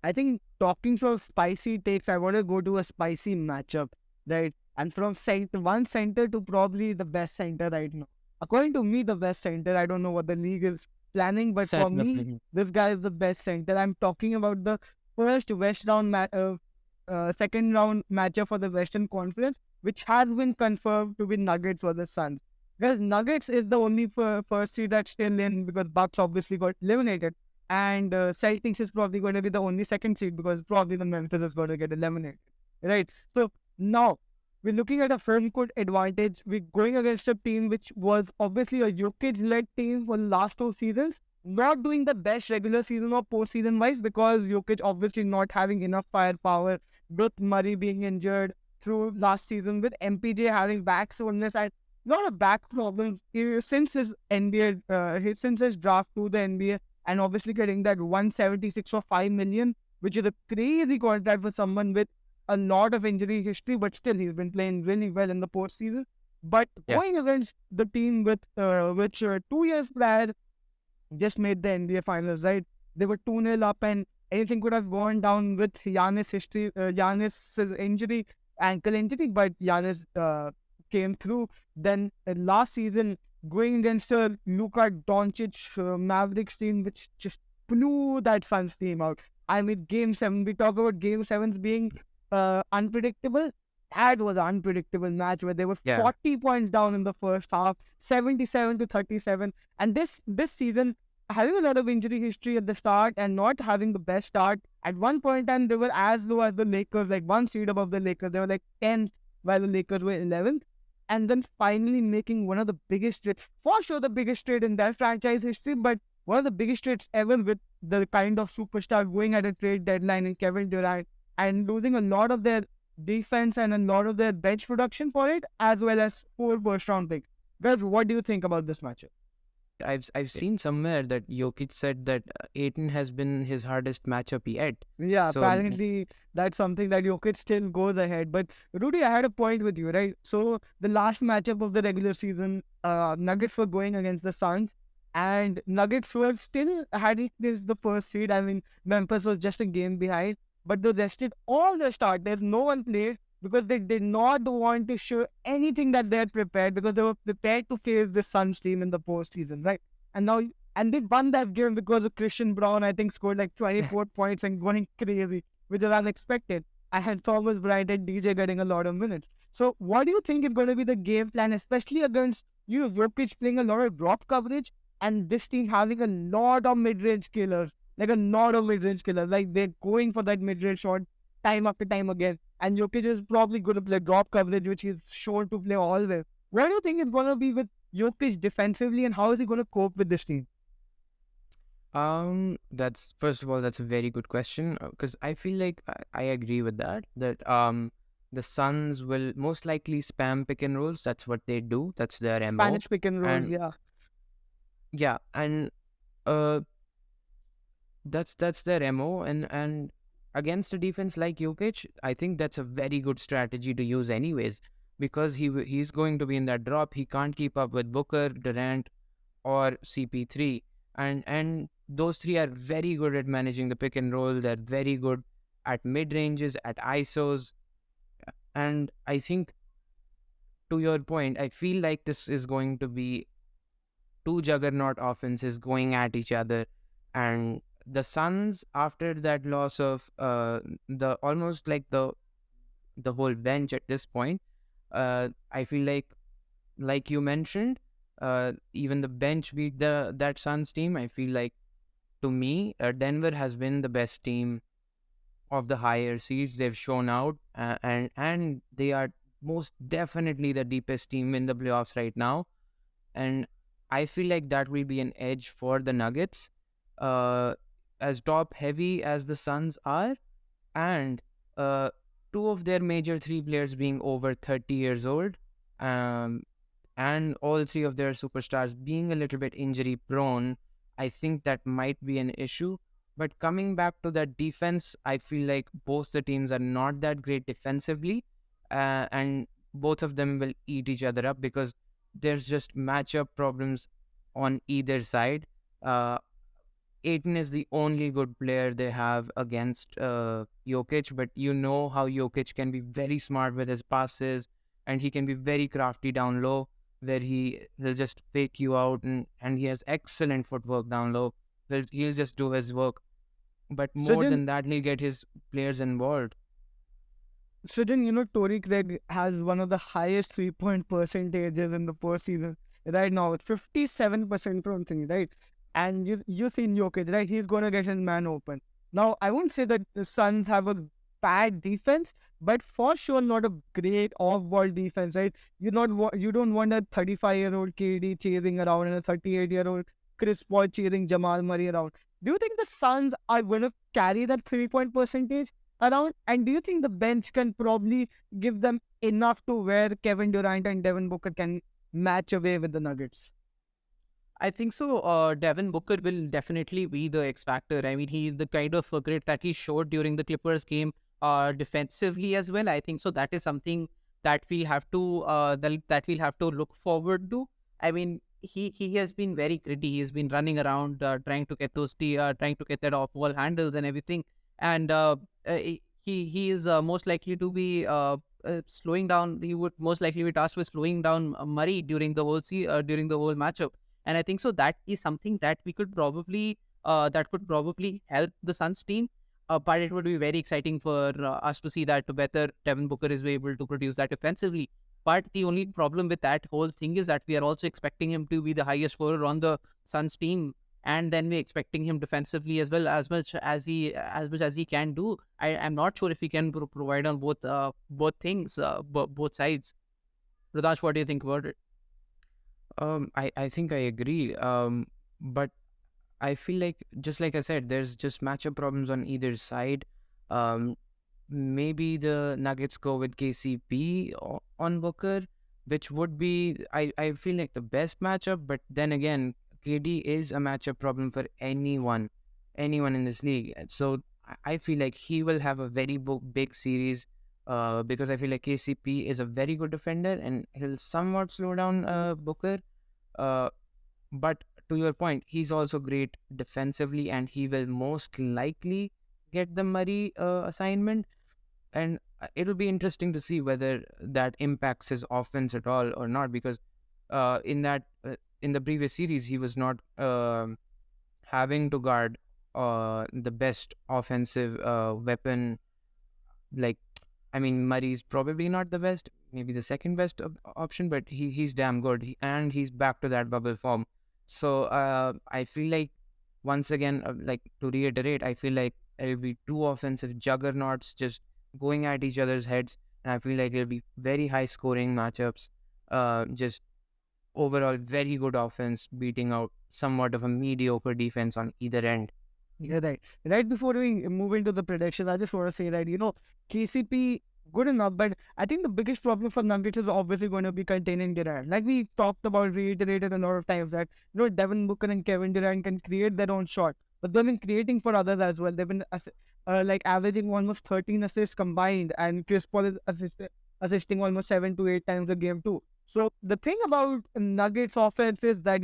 I think talking from spicy takes, I want to go to a spicy matchup, right? And from one center to probably the best center right now. According to me, the best center. I don't know what the league is planning, but for me, Definitely. this guy is the best center. I'm talking about the second round matchup for the Western Conference, which has been confirmed to be Nuggets versus Suns. Because Nuggets is the only first seed that's still in, because Bucks obviously got eliminated, and Celtics is probably going to be the only second seed because probably the Memphis is going to get eliminated, right? So now we're looking at a firm court advantage. We're going against a team which was obviously a Jokic-led team for the last 2 seasons, not doing the best regular season or postseason wise because Jokic obviously not having enough firepower, with Murray being injured through last season, with MPJ having back soreness and lot of back problems since his since his draft to the NBA, and obviously getting that 176 or 5 million, which is a crazy contract for someone with a lot of injury history, but still he's been playing really well in the postseason. But Yeah. going against the team with which 2 years prior just made the NBA Finals, right? They were 2-0 up, and anything could have gone down with Giannis's injury, ankle injury, but Giannis came through. Then last season, going against Luka Doncic Mavericks team, which just blew that Suns team out. I mean, Game 7, we talk about Game 7s being unpredictable. That was an unpredictable match where they were Yeah. 40 points down in the first half, 77 to 37. And this season, having a lot of injury history at the start and not having the best start, at one point in time, they were as low as the Lakers, like one seed above the Lakers. They were like 10th, while the Lakers were 11th. And then finally making one of the biggest trades, for sure the biggest trade in their franchise history, but one of the biggest trades ever, with the kind of superstar going at a trade deadline in Kevin Durant, and losing a lot of their defense and a lot of their bench production for it, as well as 4 first round picks. Guys, what do you think about this matchup? I've seen somewhere that Jokic said that Aiton has been his hardest matchup yet. Yeah, So apparently that's something that Jokic still goes ahead. But Rudy, I had a point with you, right? So the last matchup of the regular season, Nuggets were going against the Suns, and Nuggets were still had it this the first seed. I mean, Memphis was just a game behind, but they rested all their starters. No one played because they did not want to show anything that they had prepared, because they were prepared to face the Suns team in the postseason, right? And now and they won that game because of Christian Brown, I think, scored like 24 points and going crazy, which is unexpected. I had Thomas Bryant and DJ getting a lot of minutes. So, what do you think is going to be the game plan, especially against, Jokic playing a lot of drop coverage, and this team having a lot of mid range killers, like a lot of mid range killers, like they're going for that mid range shot time after time again. And Jokic is probably going to play drop coverage, which he's shown to play always. What do you think is going to be with Jokic defensively, and how is he going to cope with this team? that's first of all, that's a very good question because I feel like I agree with that. The Suns will most likely spam pick and rolls. That's what they do. That's their MO. Spanish pick and rolls, And yeah. yeah, and uh, that's their MO. And against a defense like Jokic, I think that's a very good strategy to use anyways because he's going to be in that drop. He can't keep up with Booker, Durant, or CP3, and those three are very good at managing the pick and roll. They're very good at mid ranges, at ISOs, and I think to your point, I feel like this is going to be two juggernaut offenses going at each other, and the Suns after that loss of the almost like the whole bench at this point, I feel like you mentioned, even the bench beat the that Suns team. I feel like to me, Denver has been the best team of the higher seeds. They've shown out, and they are most definitely the deepest team in the playoffs right now. And I feel like that will be an edge for the Nuggets, uh, as top heavy as the Suns are, and uh, two of their major three players being over 30 years old. Um, and all three of their superstars being a little bit injury prone, I think that might be an issue. But coming back to that defense, I feel like both the teams are not that great defensively, and both of them will eat each other up because there's just matchup problems on either side. Uh, Aiton is the only good player they have against Jokic, but you know how Jokic can be very smart with his passes, and he can be very crafty down low, where he'll just fake you out, and he has excellent footwork down low. He'll just do his work, but more Sujin, than that, he'll get his players involved. Sujin, Torrey Craig has one of the highest 3-point percentages in the postseason right now, with 57% from three, right? And you seen Jokic, right? He's gonna get his man open. Now, I won't say that the Suns have a bad defense, but for sure not a great off-ball defense, right? You don't want a 35-year-old KD chasing around and a 38-year-old Chris Paul chasing Jamal Murray around. Do you think the Suns are going to carry that 3-point percentage around? And do you think the bench can probably give them enough to where Kevin Durant and Devin Booker can match away with the Nuggets? I think so. Devin Booker will definitely be the X factor. I mean, he's the kind of grit that he showed during the Clippers game, defensively as well. I think so. That is something that we'll have to that we'll have to look forward to. I mean, he has been very gritty. He's been running around trying to get trying to get that off ball handles and everything. And he is most likely to be slowing down. He would most likely be tasked with slowing down Murray during the whole matchup. And I think so that is something that we could probably that could probably help the Suns team. But it would be very exciting for us to see that whether Devin Booker is able to produce that offensively. But the only problem with that whole thing is that we are also expecting him to be the highest scorer on the Suns team, and then we're expecting him defensively as well, as much as he can do. I'm not sure if he can provide on both things, both sides. Rudhash, what do you think about it? I think I agree. But I feel like, just like I said, there's just matchup problems on either side. Um, Maybe the Nuggets go with KCP on Booker, which would be, I feel like, the best matchup. But then again, KD is a matchup problem for anyone in this league. And so I feel like he will have a very big series, because I feel like KCP is a very good defender and he'll somewhat slow down Booker. Uh, but to your point, he's also great defensively, and he will most likely get the Murray assignment. And it'll be interesting to see whether that impacts his offense at all or not, because in the previous series he was not having to guard the best offensive weapon. Like, I mean, Murray's probably not the best, maybe the second best option, but he's damn good, and he's back to that bubble form. So I feel like, once again, like, to reiterate, I feel like it'll be two offensive juggernauts just going at each other's heads, and I feel like it'll be very high scoring matchups. Just overall very good offense beating out somewhat of a mediocre defense on either end. Yeah, right. Right before we move into the predictions, I just want to say that, KCP, good enough, but I think the biggest problem for Nuggets is obviously going to be containing Durant. Like we talked about, reiterated a lot of times that, Devin Booker and Kevin Durant can create their own shot, but they've been creating for others as well. They've been like averaging almost 13 assists combined, and Chris Paul is assisting almost 7 to 8 times a game too. So the thing about Nuggets offense is that,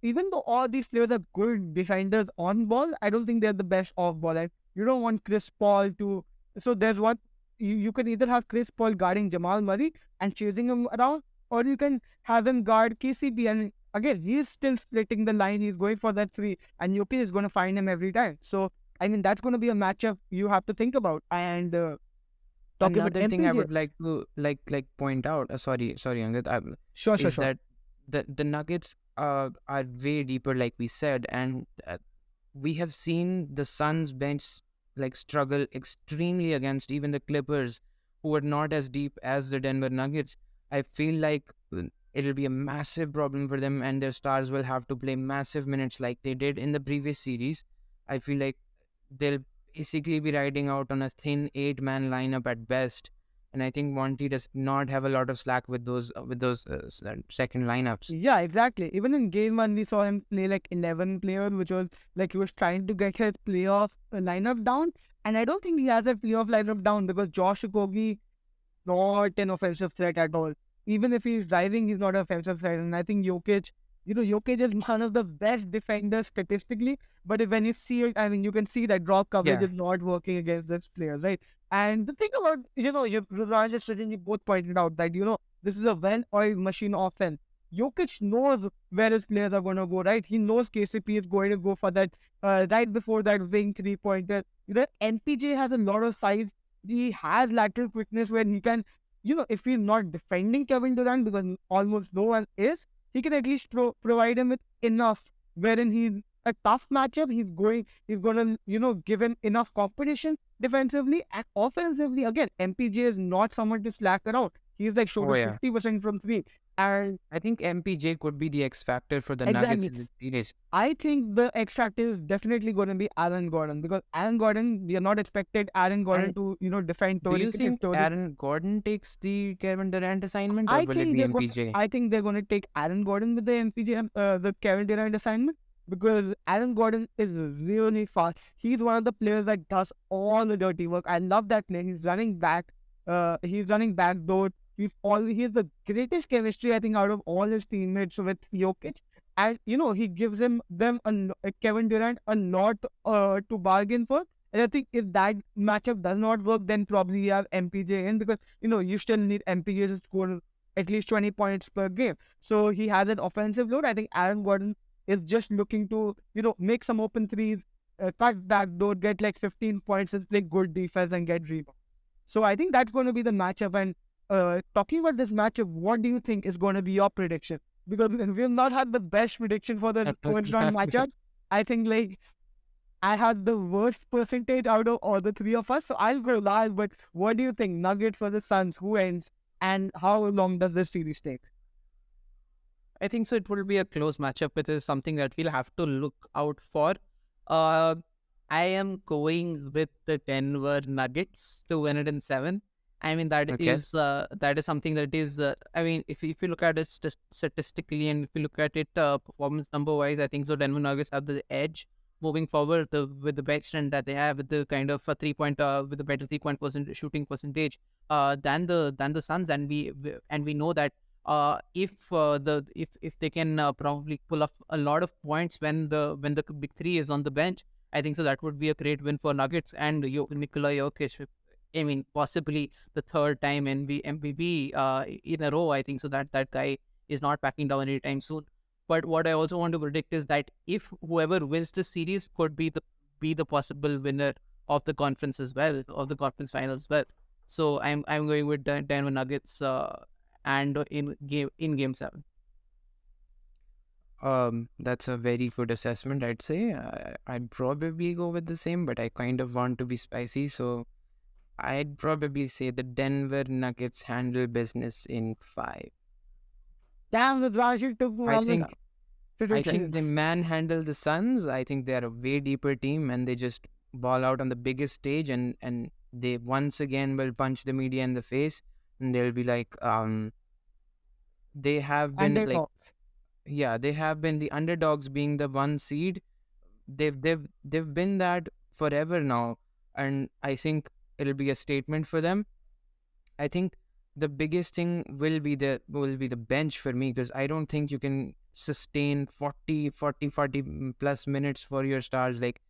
even though all these players are good defenders on ball, I don't think they're the best off ball. And you don't want Chris Paul to. So there's what you can either have Chris Paul guarding Jamal Murray and chasing him around, or you can have him guard KCP. And again, he's still splitting the line. He's going for that three, and Jokic is going to find him every time. So I mean, that's going to be a matchup you have to think about. And talking about Another thing I MPJ, would like to point out, sorry, Angad, sure, is sure. that the Nuggets are way deeper, like we said, and we have seen the Suns bench like struggle extremely against even the Clippers, who are not as deep as the Denver Nuggets. I feel like it'll be a massive problem for them, and their stars will have to play massive minutes like they did in the previous series. I feel like they'll basically be riding out on a thin 8-man lineup at best. And I think Monty does not have a lot of slack with those second lineups. Yeah, exactly. Even in game one, we saw him play like 11 players, which was like he was trying to get his playoff lineup down. And I don't think he has a playoff lineup down because Josh Okogie not an offensive threat at all. Even if he's driving, he's not an offensive threat. And I think Jokic Jokic is one of the best defenders statistically, but when you see it, I mean, you can see that drop coverage Yeah. is not working against this player, right? And the thing about, Raj and Sachin, you both pointed out that, this is a well-oiled machine offense. Jokic knows where his players are going to go, right? He knows KCP is going to go for that right before that wing three-pointer. NPJ has a lot of size. He has lateral quickness where he can, if he's not defending Kevin Durant, because almost no one is, he can at least provide him with enough wherein he's a tough matchup. He's gonna, give him enough competition defensively and offensively. Again, MPJ is not someone to slack around. He's like Oh shooting yeah. 50% from three. And I think MPJ could be the X factor for the Nuggets exactly, in this series. I think the X factor is definitely going to be Aaron Gordon, because Aaron Gordon, we are not expected Aaron Gordon And to, defend do Tori. you think Aaron Gordon takes the Kevin Durant assignment, or I will it think be they're going. MPJ? I think they're going to take Aaron Gordon with the MPJ, the Kevin Durant assignment, because Aaron Gordon is really fast. He's one of the players that does all the dirty work. I love that play. He's running back. He's running back door. He's the greatest chemistry, I think, out of all his teammates with Jokic, and he gives them Kevin Durant a lot to bargain for. And I think if that matchup does not work, then probably you have MPJ in, because you still need MPJ to score at least 20 points per game. So he has an offensive load. I think Aaron Gordon is just looking to, make some open threes, cut back door, get like 15 points and play good defense and get rebound. So I think that's going to be the matchup. And talking about this matchup, what do you think is going to be your prediction? Because we've not had the best prediction for the first round matchup. I think like I had the worst percentage out of all the three of us. So I'll go last. But what do you think? Nuggets for the Suns, who ends, and how long does this series take? I think so. It will be a close matchup. It is something that we'll have to look out for. Uh, I am going with the Denver Nuggets to win it in seven. I mean Okay. that is something that is. I mean, if you look at it statistically, and if you look at it performance number wise, I think so. Denver Nuggets have the edge moving forward. With the bench strength that they have, with the kind of a 3 point with the better 3 point shooting percentage than the Suns, and we know that if they can probably pull off a lot of points when the big three is on the bench, I think so that would be a great win for Nuggets and Nikola Jokic. I mean, possibly the third time MVP in a row. I think so that guy is not backing down anytime soon. But what I also want to predict is that if whoever wins this series could be the possible winner of the conference as well, of the conference final as well. So I'm going with Denver Nuggets and in game seven. That's a very good assessment, I'd say. I'd probably go with the same, but I kind of want to be spicy, so I'd probably say the Denver Nuggets handle business in five. Damn, Rudraj, you took I all the think I prediction. think they manhandle the Suns. I think they are a way deeper team, and they just ball out on the biggest stage, and they once again will punch the media in the face, and they'll be like, they have been like, Underdogs. yeah, they have been the underdogs, being the one seed. They've been that forever now, and I think it'll be a statement for them. I think the biggest thing will be the bench for me, because I don't think you can sustain 40 plus minutes for your stars, like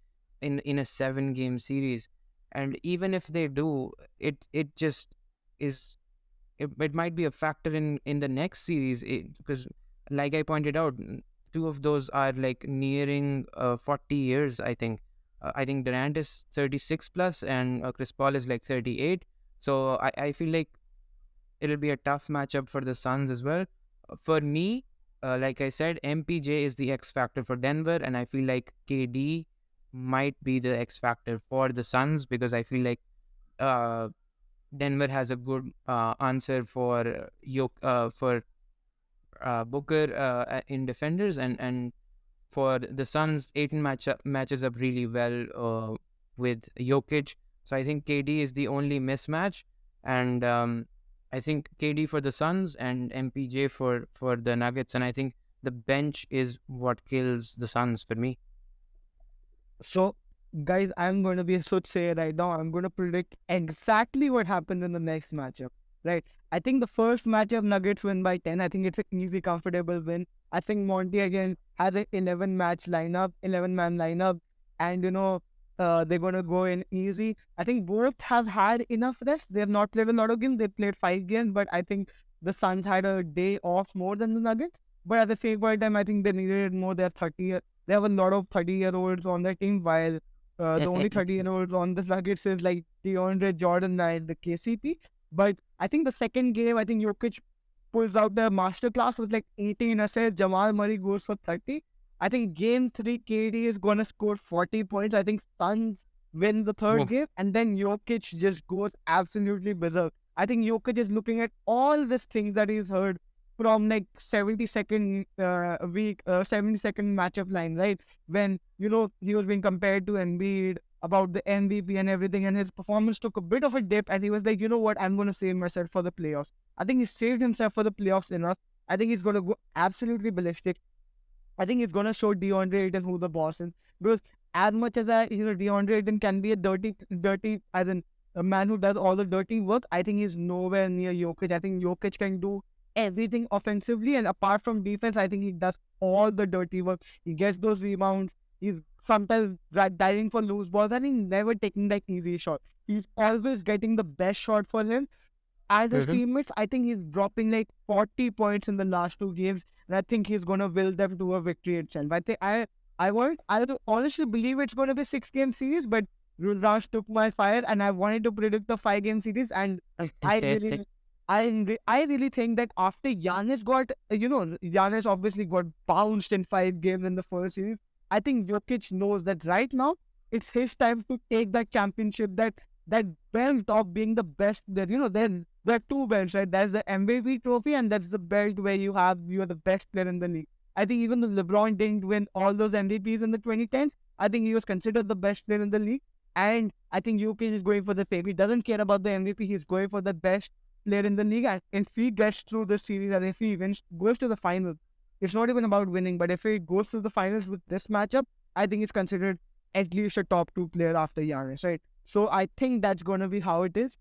in a 7 game series. And even if they do, it just is, it might be a factor in the next series, because like I pointed out, two of those are like nearing 40 years, I think. I think Durant is 36 plus, and Chris Paul is like 38. So I feel like it'll be a tough matchup for the Suns as well. For me, like I said, MPJ is the X factor for Denver, and I feel like KD might be the X factor for the Suns, because I feel like uh, Denver has a good answer for Booker in defenders, and for the Suns, Aiton matches up really well with Jokic. So I think KD is the only mismatch, and I think KD for the Suns and MPJ for the Nuggets, and I think the bench is what kills the Suns for me. So, guys, I'm going to be a soothsayer right now. I'm going to predict exactly what happens in the next matchup. Right? I think the first matchup, Nuggets win by 10. I think it's an easy, comfortable win. I think Monty again has an 11 man lineup, and they're gonna go in easy. I think both have had enough rest. They have not played a lot of games. They played 5 games, but I think the Suns had a day off more than the Nuggets. But at the same point in time, I think they needed it more. They're 30. They have a lot of 30-year-olds on their team, while the only 30-year-olds on the Nuggets is like DeAndre Jordan and the KCP. But I think the second game, I think Jokic pulls out the masterclass with like 18 assists. Jamal Murray goes for 30. I think game 3, KD is going to score 40 points. I think Suns win the third Oof. game, and then Jokic just goes absolutely berserk. I think Jokic is looking at all these things that he's heard from like 72nd 72nd matchup line, right? When, he was being compared to Embiid about the MVP and everything, and his performance took a bit of a dip, and he was like, you know what, I'm going to save myself for the playoffs. I think he saved himself for the playoffs enough. I think he's going to go absolutely ballistic. I think he's going to show DeAndre Ayton who the boss is. Because as much as DeAndre Ayton can be a dirty, as in a man who does all the dirty work, I think he's nowhere near Jokic. I think Jokic can do everything offensively, and apart from defense, I think he does all the dirty work. He gets those rebounds. He's sometimes diving for loose balls, and he's never taking that easy shot. He's always getting the best shot for him. As his Mhm. teammates, I think he's dropping like 40 points in the last 2 games, and I think he's gonna will them to a victory itself. I honestly believe it's gonna be 6 game series, but Rudrash took my fire, and I wanted to predict the 5 game series, and I really, I really think that after Giannis got, Giannis obviously got bounced in 5 games in the first series. I think Jokic knows that right now it's his time to take that championship, that belt of being the best. There, there are two belts, right? That's the MVP trophy, and that's the belt where you are the best player in the league. I think even though LeBron didn't win all those MVPs in the 2010s, I think he was considered the best player in the league. And I think Jokic is going for the same. He doesn't care about the MVP. He's going for the best player in the league. And if he gets through the series, and if he goes to the finals, it's not even about winning. But if he goes to the finals with this matchup, I think he's considered at least a top 2 player after Giannis, right? So I think that's going to be how it is.